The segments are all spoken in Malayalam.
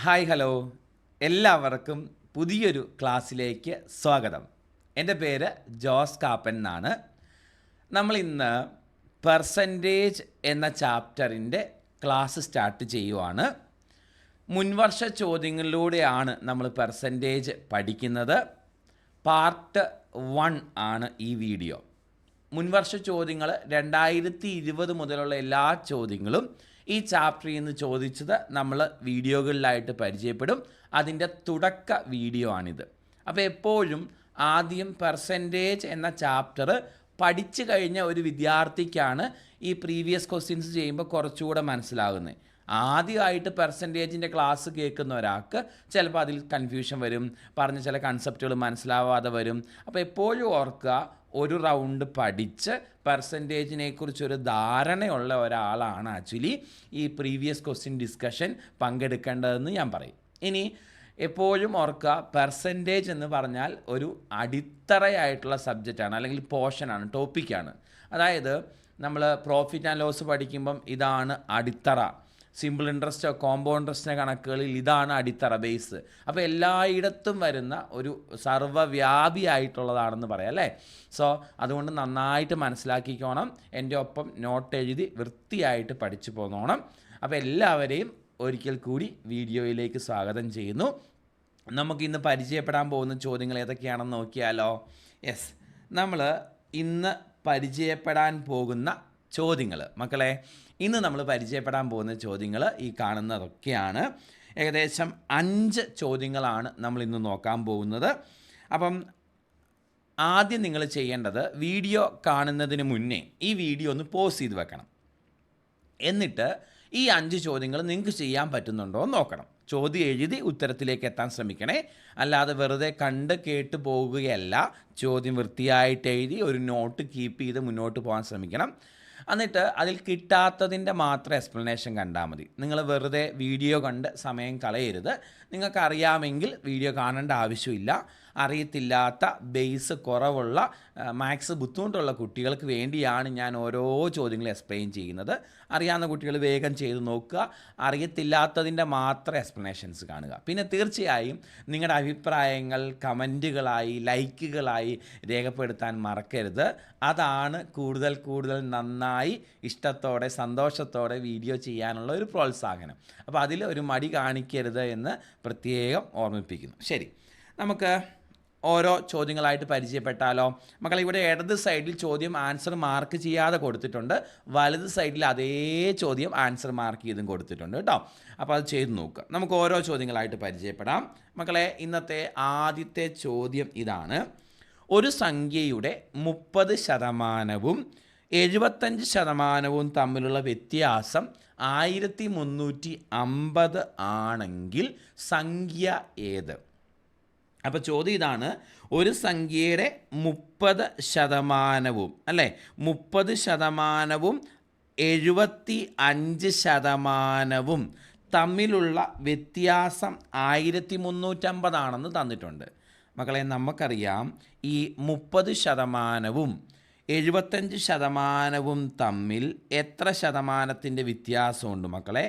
ഹായ് ഹലോ എല്ലാവർക്കും പുതിയൊരു ക്ലാസ്സിലേക്ക് സ്വാഗതം. എൻ്റെ പേര് ജോസ് കാപ്പൻ എന്നാണ്. നമ്മളിന്ന് പെർസെൻറ്റേജ് എന്ന ചാപ്റ്ററിൻ്റെ ക്ലാസ് സ്റ്റാർട്ട് ചെയ്യുവാണ്. മുൻവർഷ ചോദ്യങ്ങളിലൂടെയാണ് നമ്മൾ പെർസെൻറ്റേജ് പഠിക്കുന്നത്. പാർട്ട് 1 ആണ് ഈ വീഡിയോ. മുൻവർഷ ചോദ്യങ്ങൾ 2020 മുതലുള്ള എല്ലാ ചോദ്യങ്ങളും ഈ ചാപ്റ്ററിൽ നിന്ന് ചോദിച്ചത് നമ്മൾ വീഡിയോകളിലായിട്ട് പരിചയപ്പെടും. അതിൻ്റെ തുടക്ക വീഡിയോ ആണിത്. അപ്പോൾ എപ്പോഴും ആദ്യം പെർസെൻറ്റേജ് എന്ന ചാപ്റ്റർ പഠിച്ചു കഴിഞ്ഞ ഒരു വിദ്യാർത്ഥിക്കാണ് ഈ പ്രീവിയസ് ക്വസ്റ്റ്യൻസ് ചെയ്യുമ്പോൾ കുറച്ചുകൂടെ മനസ്സിലാകുന്നത്. ആദ്യമായിട്ട് പെർസെൻറ്റേജിൻ്റെ ക്ലാസ് കേൾക്കുന്ന ഒരാൾക്ക് ചിലപ്പോൾ അതിൽ കൺഫ്യൂഷൻ വരും, പറഞ്ഞ ചില കൺസെപ്റ്റുകൾ മനസ്സിലാവാതെ വരും. അപ്പോൾ എപ്പോഴും ഓർക്കുക, ഒരു റൗണ്ട് പഠിച്ച് പെർസെൻറ്റേജിനെക്കുറിച്ചൊരു ധാരണയുള്ള ഒരാളാണ് ആക്ച്വലി ഈ പ്രീവിയസ് ക്വസ്റ്റ്യൻ ഡിസ്കഷൻ പങ്കെടുക്കേണ്ടതെന്ന് ഞാൻ പറയും. ഇനി എപ്പോഴും ഓർക്കുക, പെർസെൻറ്റേജ് എന്ന് പറഞ്ഞാൽ ഒരു അടിത്തറയായിട്ടുള്ള സബ്ജക്റ്റാണ്, അല്ലെങ്കിൽ പോർഷനാണ്, ടോപ്പിക്കാണ്. അതായത് നമ്മൾ പ്രോഫിറ്റ് ആൻഡ് ലോസ് പഠിക്കുമ്പം ഇതാണ് അടിത്തറ. സിമ്പിൾ ഇൻട്രസ്റ്റോ കോമ്പൗണ്ട് ഇൻട്രസ്റ്റിൻ്റെ കണക്കുകളിൽ ഇതാണ് അടിത്തറ, ബേസ്. അപ്പോൾ എല്ലായിടത്തും വരുന്ന ഒരു സർവ്വവ്യാപിയായിട്ടുള്ളതാണെന്ന് പറയാം അല്ലേ. സോ അതുകൊണ്ട് നന്നായിട്ട് മനസ്സിലാക്കിക്കോണം. എൻ്റെ ഒപ്പം നോട്ട് എഴുതി വൃത്തിയായിട്ട് പഠിച്ചു പോന്നോണം. അപ്പോൾ എല്ലാവരെയും ഒരിക്കൽ കൂടി വീഡിയോയിലേക്ക് സ്വാഗതം ചെയ്യുന്നു. നമുക്കിന്ന് പരിചയപ്പെടാൻ പോകുന്ന ചോദ്യങ്ങൾ ഏതൊക്കെയാണെന്ന് നോക്കിയാലോ. യെസ്, നമ്മൾ ഇന്ന് പരിചയപ്പെടാൻ പോകുന്ന ചോദ്യങ്ങൾ മക്കളെ, ഇന്ന് നമ്മൾ പരിചയപ്പെടാൻ പോകുന്ന ചോദ്യങ്ങൾ ഈ കാണുന്നതൊക്കെയാണ്. ഏകദേശം 5 ചോദ്യങ്ങളാണ് നമ്മൾ ഇന്ന് നോക്കാൻ പോകുന്നത്. അപ്പം ആദ്യം നിങ്ങൾ ചെയ്യേണ്ടത്, വീഡിയോ കാണുന്നതിന് മുന്നേ ഈ വീഡിയോ ഒന്ന് പോസ് ചെയ്ത് വെക്കണം. എന്നിട്ട് ഈ 5 ചോദ്യങ്ങൾ നിങ്ങൾക്ക് ചെയ്യാൻ പറ്റുന്നുണ്ടോ എന്ന് നോക്കണം. ചോദ്യം എഴുതി ഉത്തരത്തിലേക്ക് എത്താൻ ശ്രമിക്കണേ. അല്ലാതെ വെറുതെ കണ്ട് കേട്ട് പോകുകയല്ല. ചോദ്യം വൃത്തിയായിട്ട് എഴുതി ഒരു നോട്ട് കീപ്പ് ചെയ്ത് മുന്നോട്ട് പോകാൻ ശ്രമിക്കണം. എന്നിട്ട് അതിൽ കിട്ടാത്തതിൻ്റെ മാത്രം എക്സ്പ്ലനേഷൻ കണ്ടാൽ മതി. നിങ്ങൾ വെറുതെ വീഡിയോ കണ്ട് സമയം കളയരുത്. നിങ്ങൾക്കറിയാമെങ്കിൽ വീഡിയോ കാണേണ്ട ആവശ്യമില്ല. അറിയത്തില്ലാത്ത ബേസ് കുറവുള്ള മാത്സ് ബുദ്ധിമുട്ടുള്ള കുട്ടികൾക്ക് വേണ്ടിയാണ് ഞാൻ ഓരോ ചോദ്യങ്ങളും എക്സ്പ്ലെയിൻ ചെയ്യുന്നത്. അറിയാവുന്ന കുട്ടികൾ വേഗം ചെയ്ത് നോക്കുക. അറിയത്തില്ലാത്തതിൻ്റെ മാത്രം എക്സ്പ്ലനേഷൻസ് കാണുക. പിന്നെ തീർച്ചയായും നിങ്ങളുടെ അഭിപ്രായങ്ങൾ കമൻറ്റുകളായി ലൈക്കുകളായി രേഖപ്പെടുത്താൻ മറക്കരുത്. അതാണ് കൂടുതൽ നന്നായി ഇഷ്ടത്തോടെ സന്തോഷത്തോടെ വീഡിയോ ചെയ്യാനുള്ള ഒരു പ്രോത്സാഹനം. അപ്പോൾ അതിൽ ഒരു മടി കാണിക്കരുത് എന്ന് പ്രത്യേകം ഓർമ്മിപ്പിക്കുന്നു. ശരി, നമുക്ക് ഓരോ ചോദ്യങ്ങളായിട്ട് പരിചയപ്പെട്ടാലോ. മക്കളെ, ഇവിടെ ഇടത് സൈഡിൽ ചോദ്യം ആൻസർ മാർക്ക് ചെയ്യാതെ കൊടുത്തിട്ടുണ്ട്, വലത് സൈഡിൽ അതേ ചോദ്യം ആൻസർ മാർക്ക് ചെയ്തും കൊടുത്തിട്ടുണ്ട് കേട്ടോ. അപ്പോൾ അത് ചെയ്ത് നോക്കുക. നമുക്ക് ഓരോ ചോദ്യങ്ങളായിട്ട് പരിചയപ്പെടാം. മക്കളെ, ഇന്നത്തെ ആദ്യത്തെ ചോദ്യം ഇതാണ്. ഒരു സംഖ്യയുടെ 30% 75% തമ്മിലുള്ള വ്യത്യാസം 1350 ആണെങ്കിൽ സംഖ്യ ഏത്? അപ്പോൾ ചോദ്യം ഇതാണ്. ഒരു സംഖ്യയുടെ 30% അല്ലേ, 30% 75% തമ്മിലുള്ള വ്യത്യാസം 1350 ആണെന്ന് തന്നിട്ടുണ്ട്. മക്കളെ, നമുക്കറിയാം ഈ 30% 75% തമ്മിൽ എത്ര ശതമാനത്തിൻ്റെ വ്യത്യാസമുണ്ട് മക്കളെ?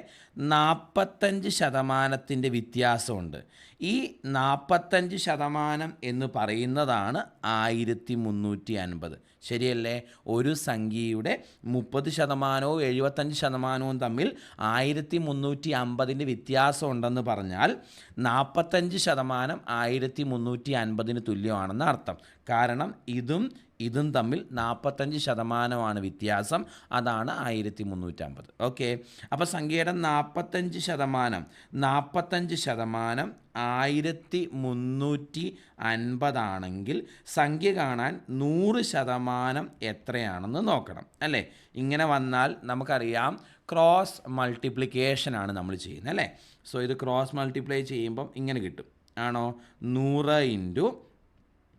45% വ്യത്യാസമുണ്ട്. ഈ 45% എന്ന് പറയുന്നതാണ് 1350. ശരിയല്ലേ? ഒരു സംഖ്യയുടെ 30% 75% തമ്മിൽ 1350 വ്യത്യാസം ഉണ്ടെന്ന് പറഞ്ഞാൽ 45% 1350 തുല്യമാണെന്ന് അർത്ഥം. കാരണം ഇതും തമ്മിൽ 45% വ്യത്യാസം. അതാണ് 1350. ഓക്കെ, അപ്പോൾ സംഖ്യയുടെ 45% 1350 ആണെങ്കിൽ സംഖ്യ കാണാൻ 100% എത്രയാണെന്ന് നോക്കണം അല്ലേ. ഇങ്ങനെ വന്നാൽ നമുക്കറിയാം ക്രോസ് മൾട്ടിപ്ലിക്കേഷനാണ് നമ്മൾ ചെയ്യുന്നത് അല്ലേ. സോ ഇത് ക്രോസ് മൾട്ടിപ്ലൈ ചെയ്യുമ്പം ഇങ്ങനെ കിട്ടും. ആണോ? 100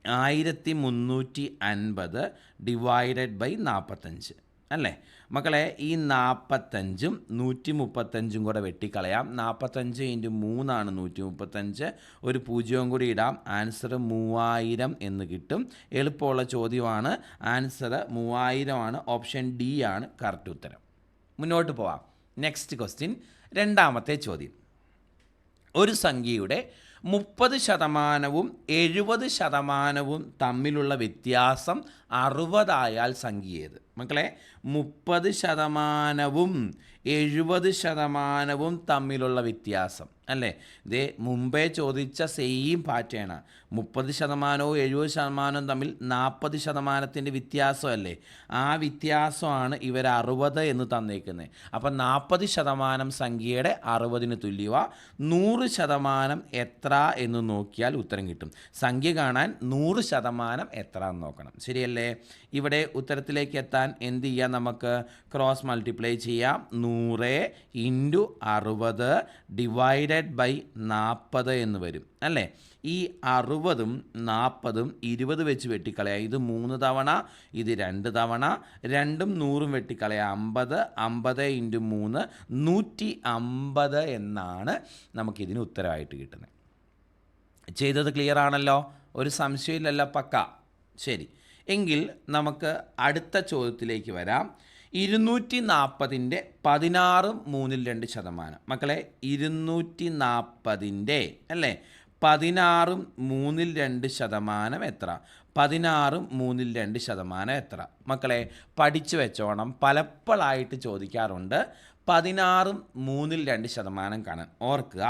× 1350 ഡിവൈഡഡ് ബൈ 45 അല്ലേ. മക്കളെ, ഈ 45ഉം 135ഉം കൂടെ വെട്ടിക്കളയാം. 45 × 3 ആണ് 135. ഒരു 0 കൂടി ഇടാം. ആൻസർ 3000 എന്ന് കിട്ടും. എളുപ്പമുള്ള ചോദ്യമാണ്. ആൻസർ 3000 ആണ്. ഓപ്ഷൻ ഡി ആണ് കറക്റ്റ് ഉത്തരം. മുന്നോട്ട് പോവാം. നെക്സ്റ്റ് ക്വസ്റ്റ്യൻ, രണ്ടാമത്തെ ചോദ്യം. ഒരു സംഖ്യയുടെ 30% 70% തമ്മിലുള്ള വ്യത്യാസം 60 ആയാൽ സംഖ്യ ഏത്? മക്കളെ, 30% 70% തമ്മിലുള്ള വ്യത്യാസം അല്ലേ? ഇതേ മുമ്പേ ചോദിച്ച സെയിം പാറ്റേണാണ്. 30%-വും 70%-വും തമ്മിൽ 40%-ൻ്റെ വ്യത്യാസമല്ലേ? ആ വ്യത്യാസമാണ് ഇവർ 60 എന്ന് തന്നേക്കുന്നത്. അപ്പം 40% സംഖ്യയുടെ 60-ന് തുല്യമാണ്. 100% എത്ര എന്ന് നോക്കിയാൽ ഉത്തരം കിട്ടും. സംഖ്യ കാണാൻ 100% എത്ര എന്ന് നോക്കണം. ശരിയല്ലേ? ഇവിടെ ഉത്തരത്തിലേക്ക് എത്താൻ എന്ത് ചെയ്യാം? നമുക്ക് ക്രോസ് മൾട്ടിപ്ലൈ ചെയ്യാം. 100 × 60 ഡിവൈഡഡ് ബൈ 40 എന്ന് വരും അല്ലേ? ഈ 60-ഉം 40-ഉം 20 വെച്ച് വെട്ടിക്കളയാം. ഇത് 3 തവണ, ഇത് 2 തവണ, 2ഉം 100ഉം വെട്ടിക്കളയാം. 50 50 × 3 150 എന്നാണ് നമുക്കിതിന് ഉത്തരമായിട്ട് കിട്ടുന്നത്. ചെയ്തത് ക്ലിയർ ആണല്ലോ? ഒരു സംശയമില്ലല്ലോ? പക്ക. ശരി, എങ്കിൽ നമുക്ക് അടുത്ത ചോദ്യത്തിലേക്ക് വരാം. 240-ൻ്റെ 16 3 2%. മക്കളെ, 240-ൻ്റെ അല്ലേ 16 3 2% എത്ര? 16 3 2% എത്ര? മക്കളെ, പഠിച്ചു വെച്ചോണം. പലപ്പോഴായിട്ട് ചോദിക്കാറുണ്ട് 16 3 2% കാണാൻ. ഓർക്കുക,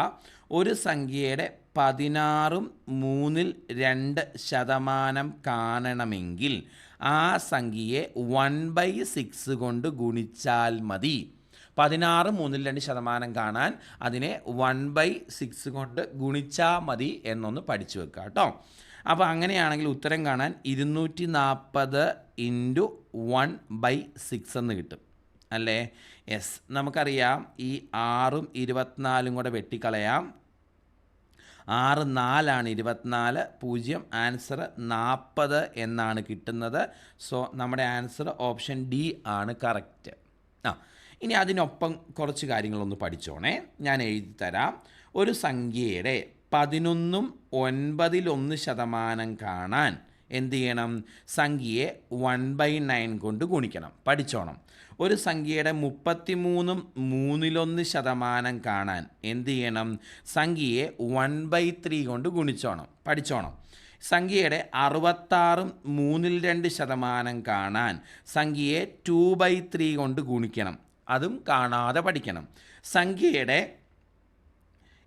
ഒരു സംഖ്യയുടെ 16 3 2% കാണണമെങ്കിൽ ആ സംഖ്യയെ 1/6 കൊണ്ട് ഗുണിച്ചാൽ മതി. 16 3 2% കാണാൻ അതിനെ 1/6 കൊണ്ട് ഗുണിച്ചാൽ മതി എന്നൊന്ന് പഠിച്ചു വെക്കുക കേട്ടോ. അപ്പോൾ അങ്ങനെയാണെങ്കിൽ ഉത്തരം കാണാൻ 240 × 1/6 എന്ന് കിട്ടും അല്ലേ? യെസ്, നമുക്കറിയാം ഈ 6ഉം 24ഉം കൂടെ വെട്ടിക്കളയാം. 6 4 24, 0 ആൻസർ 40 എന്നാണ് കിട്ടുന്നത്. സോ നമ്മുടെ ആൻസർ ഓപ്ഷൻ ഡി ആണ് കറക്റ്റ്. ഇനി അതിനൊപ്പം കുറച്ച് കാര്യങ്ങളൊന്ന് പഠിച്ചോണേ. ഞാൻ എഴുതി തരാം. ഒരു സംഖ്യയുടെ 11 9 കാണാൻ എന്ത് ചെയ്യണം? സംഖ്യയെ 1/9 കൊണ്ട് ഗുണിക്കണം. പഠിച്ചോണം. ഒരു സംഖ്യയുടെ 33 3 കാണാൻ എന്ത് ചെയ്യണം? സംഖ്യയെ 1/3 കൊണ്ട് ഗുണിച്ചോണം. പഠിച്ചോണം. സംഖ്യയുടെ 66 3 2% കാണാൻ സംഖ്യയെ 2/3 കൊണ്ട് ഗുണിക്കണം. അതും കാണാതെ പഠിക്കണം. സംഖ്യയുടെ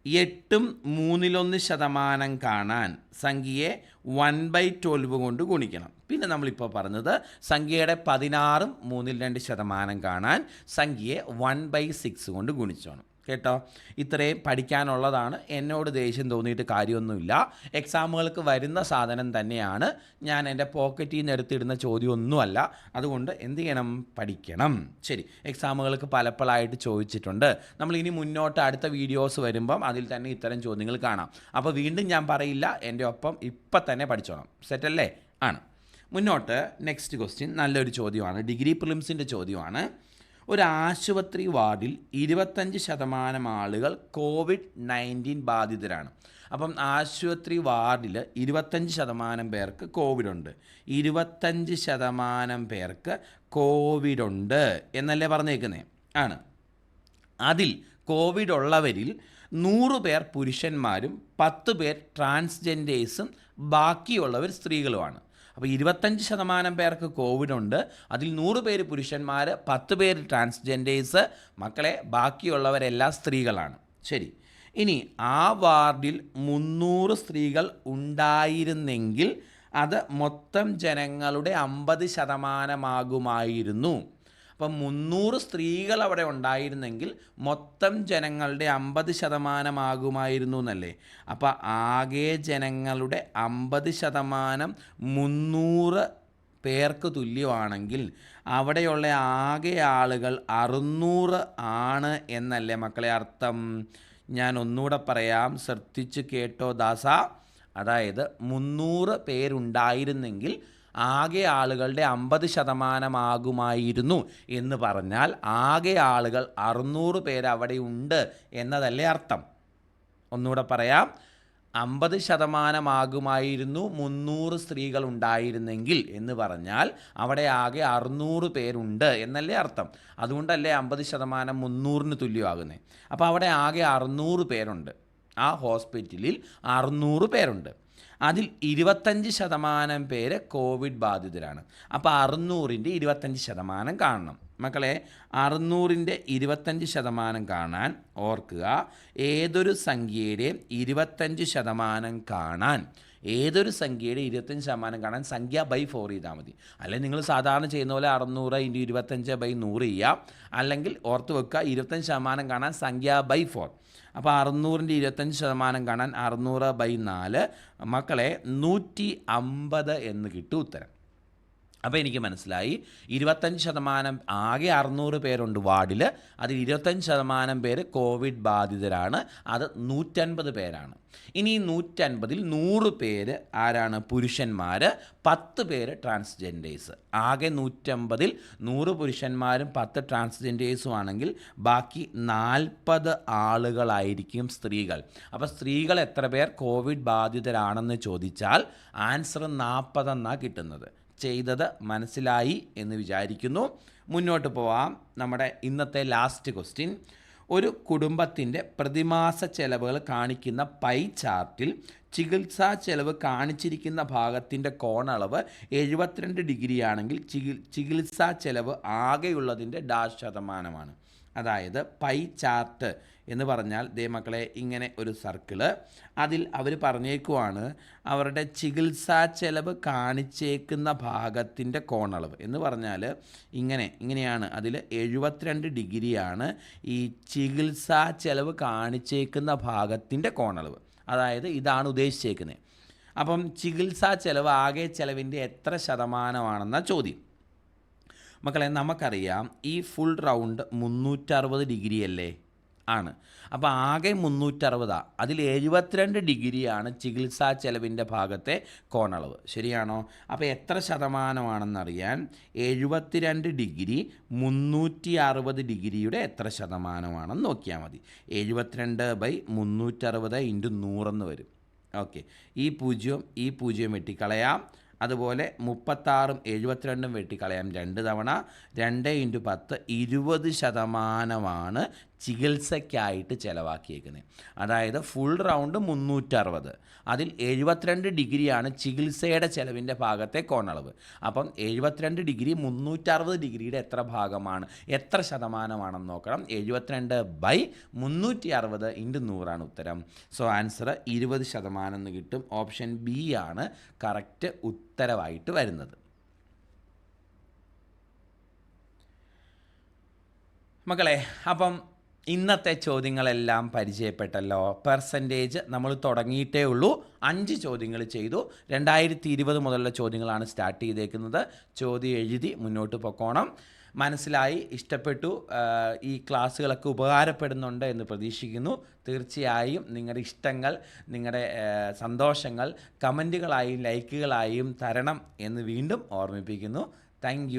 8 3 1% കാണാൻ സംഖ്യയെ 1/12 കൊണ്ട് ഗുണിക്കണം. പിന്നെ നമ്മളിപ്പോൾ പറഞ്ഞത് സംഖ്യയുടെ 16 3 2% കാണാൻ സംഖ്യയെ 1/6 കൊണ്ട് ഗുണിച്ചോണം. കേട്ടോ? ഇത്രയും പഠിക്കാനുള്ളതാണ്. എന്നോട് ദേഷ്യം തോന്നിയിട്ട് കാര്യമൊന്നുമില്ല. എക്സാമുകൾക്ക് വരുന്ന സാധനം തന്നെയാണ്. ഞാൻ എൻ്റെ പോക്കറ്റിൽ നിന്ന് എടുത്തിടുന്ന ചോദ്യമൊന്നുമല്ല. അതുകൊണ്ട് എന്ത് ചെയ്യണം? പഠിക്കണം. ശരി, എക്സാമുകൾക്ക് പലപ്പോഴായിട്ട് ചോദിച്ചിട്ടുണ്ട്. നമ്മളിനി മുന്നോട്ട് അടുത്ത വീഡിയോസ് വരുമ്പം അതിൽ തന്നെ ഇത്തരം ചോദ്യങ്ങൾ കാണാം. അപ്പോൾ വീണ്ടും ഞാൻ പറയില്ല, എൻ്റെ ഒപ്പം ഇപ്പം തന്നെ പഠിച്ചോണം. സെറ്റല്ലേ? ആണ്. മുന്നോട്ട് നെക്സ്റ്റ് ക്വസ്റ്റ്യൻ നല്ലൊരു ചോദ്യമാണ്. ഡിഗ്രി പ്രിലിംസിൻ്റെ ചോദ്യമാണ്. ഒരു ആശുപത്രി വാർഡിൽ 25% ആളുകൾ COVID-19 ബാധിതരാണ്. അപ്പം ആശുപത്രി വാർഡിൽ 25% പേർക്ക് കോവിഡുണ്ട്. 25% പേർക്ക് കോവിഡുണ്ട് എന്നല്ലേ പറഞ്ഞേക്കുന്നത്? ആണ്. അതിൽ കോവിഡ് ഉള്ളവരിൽ 100 പേർ പുരുഷന്മാരും 10 പേർ ട്രാൻസ്ജെൻഡേഴ്സും ബാക്കിയുള്ളവർ സ്ത്രീകളുമാണ്. അപ്പോൾ 25% പേർക്ക് കോവിഡുണ്ട്. അതിൽ 100 പേര് പുരുഷന്മാർ, 10 പേര് ട്രാൻസ്ജെൻഡേഴ്സ്. മക്കളെ, ബാക്കിയുള്ളവരെല്ലാം സ്ത്രീകളാണ്. ശരി, ഇനി ആ വാർഡിൽ 300 സ്ത്രീകൾ ഉണ്ടായിരുന്നെങ്കിൽ അത് മൊത്തം ജനങ്ങളുടെ 50% അപ്പം 300 സ്ത്രീകൾ അവിടെ ഉണ്ടായിരുന്നെങ്കിൽ മൊത്തം ജനങ്ങളുടെ 50% എന്നല്ലേ? അപ്പോൾ ആകെ ജനങ്ങളുടെ 50% 300 പേർക്ക് തുല്യമാണെങ്കിൽ അവിടെയുള്ള ആകെ ആളുകൾ 600 ആണ് എന്നല്ലേ മക്കളെ അർത്ഥം? ഞാൻ ഒന്നുകൂടെ പറയാം, ശ്രദ്ധിച്ച് കേട്ടോ ദാസ. അതായത് 300 പേരുണ്ടായിരുന്നെങ്കിൽ ആകെ ആളുകളുടെ 50% എന്ന് പറഞ്ഞാൽ ആകെ ആളുകൾ 600 പേര് അവിടെ ഉണ്ട് എന്നതല്ലേ അർത്ഥം? ഒന്നുകൂടെ പറയാം, 50% 300 സ്ത്രീകൾ ഉണ്ടായിരുന്നെങ്കിൽ എന്ന് പറഞ്ഞാൽ അവിടെ ആകെ 600 പേരുണ്ട് എന്നല്ലേ അർത്ഥം? അതുകൊണ്ടല്ലേ 50% 300-ന് തുല്യമാകുന്നത്. അപ്പോൾ അവിടെ ആകെ 600 പേരുണ്ട്. ആ ഹോസ്പിറ്റലിൽ 600 പേരുണ്ട്. അതിൽ 25% പേര് കോവിഡ് ബാധിതരാണ്. അപ്പോൾ 600ൻ്റെ 25% കാണണം മക്കളെ. 600ൻ്റെ 25% കാണാൻ ഓർക്കുക, ഏതൊരു സംഖ്യയുടെയും 25% കാണാൻ, ഏതൊരു സംഖ്യയുടെ 25% കാണാൻ സംഖ്യ ബൈ 4 ചെയ്താൽ മതി. അല്ലെങ്കിൽ നിങ്ങൾ സാധാരണ ചെയ്യുന്ന പോലെ 600 × 25/100 ചെയ്യാം. അല്ലെങ്കിൽ ഓർത്ത് വെക്കുക, 25% കാണാൻ സംഖ്യ ബൈ 4. അപ്പോൾ 600ൻ്റെ 25% കാണാൻ 600/4 മക്കളെ 150 എന്ന് കിട്ടും ഉത്തരം. അപ്പോൾ എനിക്ക് മനസ്സിലായി 25% ആകെ 600 പേരുണ്ട് വാർഡിൽ, അതിൽ 25% പേര് കോവിഡ് ബാധിതരാണ്. അത് 150 പേരാണ്. ഇനി 150ൽ 100 പേര് ആരാണ്? പുരുഷന്മാർ, 10 പേര് ട്രാൻസ്ജെൻഡേഴ്സ്. ആകെ 150ൽ 100 പുരുഷന്മാരും 10 ട്രാൻസ്ജെൻഡേഴ്സും ആണെങ്കിൽ ബാക്കി 40 ആളുകളായിരിക്കും സ്ത്രീകൾ. അപ്പോൾ സ്ത്രീകൾ എത്ര പേർ കോവിഡ് ബാധിതരാണെന്ന് ചോദിച്ചാൽ ആൻസർ 40 എന്നാണ് കിട്ടുന്നത്. ചെയ്തത് മനസ്സിലായി എന്ന് വിചാരിക്കുന്നു. മുന്നോട്ട് പോവാം. നമ്മുടെ ഇന്നത്തെ ലാസ്റ്റ് ക്വസ്റ്റ്യൻ. ഒരു കുടുംബത്തിൻ്റെ പ്രതിമാസ ചെലവുകൾ കാണിക്കുന്ന പൈ ചാർട്ടിൽ ചികിത്സാ ചെലവ് കാണിച്ചിരിക്കുന്ന ഭാഗത്തിൻ്റെ കോണളവ് 72 ഡിഗ്രി ആണെങ്കിൽ ചികിത്സാ ചെലവ് ആകെയുള്ളതിൻ്റെ %. അതായത് പൈ ചാർട്ട് എന്ന് പറഞ്ഞാൽ ദേ മക്കളെ ഇങ്ങനെ ഒരു സർക്കിള്, അതിൽ അവർ പറഞ്ഞേക്കുവാണ് അവരുടെ ചികിത്സാ ചെലവ് കാണിച്ചേക്കുന്ന ഭാഗത്തിൻ്റെ കോണളവ് എന്ന് പറഞ്ഞാൽ ഇങ്ങനെയാണ്. അതിൽ 72 ഡിഗ്രിയാണ് ഈ ചികിത്സാ ചെലവ് കാണിച്ചേക്കുന്ന ഭാഗത്തിൻ്റെ കോണളവ്. അതായത് ഇതാണ് ഉദ്ദേശിച്ചേക്കുന്നത്. അപ്പം ചികിത്സാ ചെലവ് ആകെ ചെലവിൻ്റെ എത്ര ശതമാനമാണെന്ന ചോദ്യം. മക്കളെ നമുക്കറിയാം ഈ ഫുൾ റൗണ്ട് 360 ഡിഗ്രി അല്ലേ? ആണ്. അപ്പോൾ ആകെ 360, അതിൽ 72 ഡിഗ്രിയാണ് ചികിത്സാ ചെലവിൻ്റെ ഭാഗത്തെ കോണളവ്. ശരിയാണോ? അപ്പോൾ എത്ര ശതമാനമാണെന്നറിയാൻ 72 ഡിഗ്രി 360 ഡിഗ്രിയുടെ എത്ര ശതമാനമാണെന്ന് നോക്കിയാൽ മതി. 72/360 × 100 എന്ന് വരും. ഓക്കെ, ഈ 0 വെട്ടിക്കളയാം. അതുപോലെ 36ഉം 72ഉം വെട്ടിക്കളയാം 2 തവണ. 2 × 10 20% ചികിത്സയ്ക്കായിട്ട് ചിലവാക്കിയേക്കുന്നത്. അതായത് ഫുൾ റൗണ്ട് 360, അതിൽ 72 ഡിഗ്രിയാണ് ചികിത്സയുടെ ചെലവിൻ്റെ ഭാഗത്തെ കോണളവ്. അപ്പം 72 ഡിഗ്രി 360 ഡിഗ്രിയുടെ എത്ര ഭാഗമാണ്, എത്ര ശതമാനമാണെന്ന് നോക്കണം. 72/360 × 100 ഉത്തരം. സോ ആൻസർ 20% എന്ന് കിട്ടും. ഓപ്ഷൻ ബി ആണ് കറക്റ്റ് ഉത്തരവായിട്ട് വരുന്നത്. മക്കളെ, അപ്പം ഇന്നത്തെ ചോദ്യങ്ങളെല്ലാം പരിചയപ്പെട്ടല്ലോ. പെർസെൻറ്റേജ് നമ്മൾ തുടങ്ങിയിട്ടേ ഉള്ളൂ. 5 ചോദ്യങ്ങൾ ചെയ്തു. 2020 മുതലുള്ള ചോദ്യങ്ങളാണ് സ്റ്റാർട്ട് ചെയ്തേക്കുന്നത്. ചോദ്യം എഴുതി മുന്നോട്ട് പോക്കോണം. മനസ്സിലായി, ഇഷ്ടപ്പെട്ടു, ഈ ക്ലാസ്സുകളൊക്കെ ഉപകാരപ്പെടുന്നുണ്ട് എന്ന് പ്രതീക്ഷിക്കുന്നു. തീർച്ചയായും നിങ്ങളുടെ ഇഷ്ടങ്ങൾ, നിങ്ങളുടെ സന്തോഷങ്ങൾ കമൻറ്റുകളായും ലൈക്കുകളായും തരണം എന്ന് വീണ്ടും ഓർമ്മിപ്പിക്കുന്നു. താങ്ക്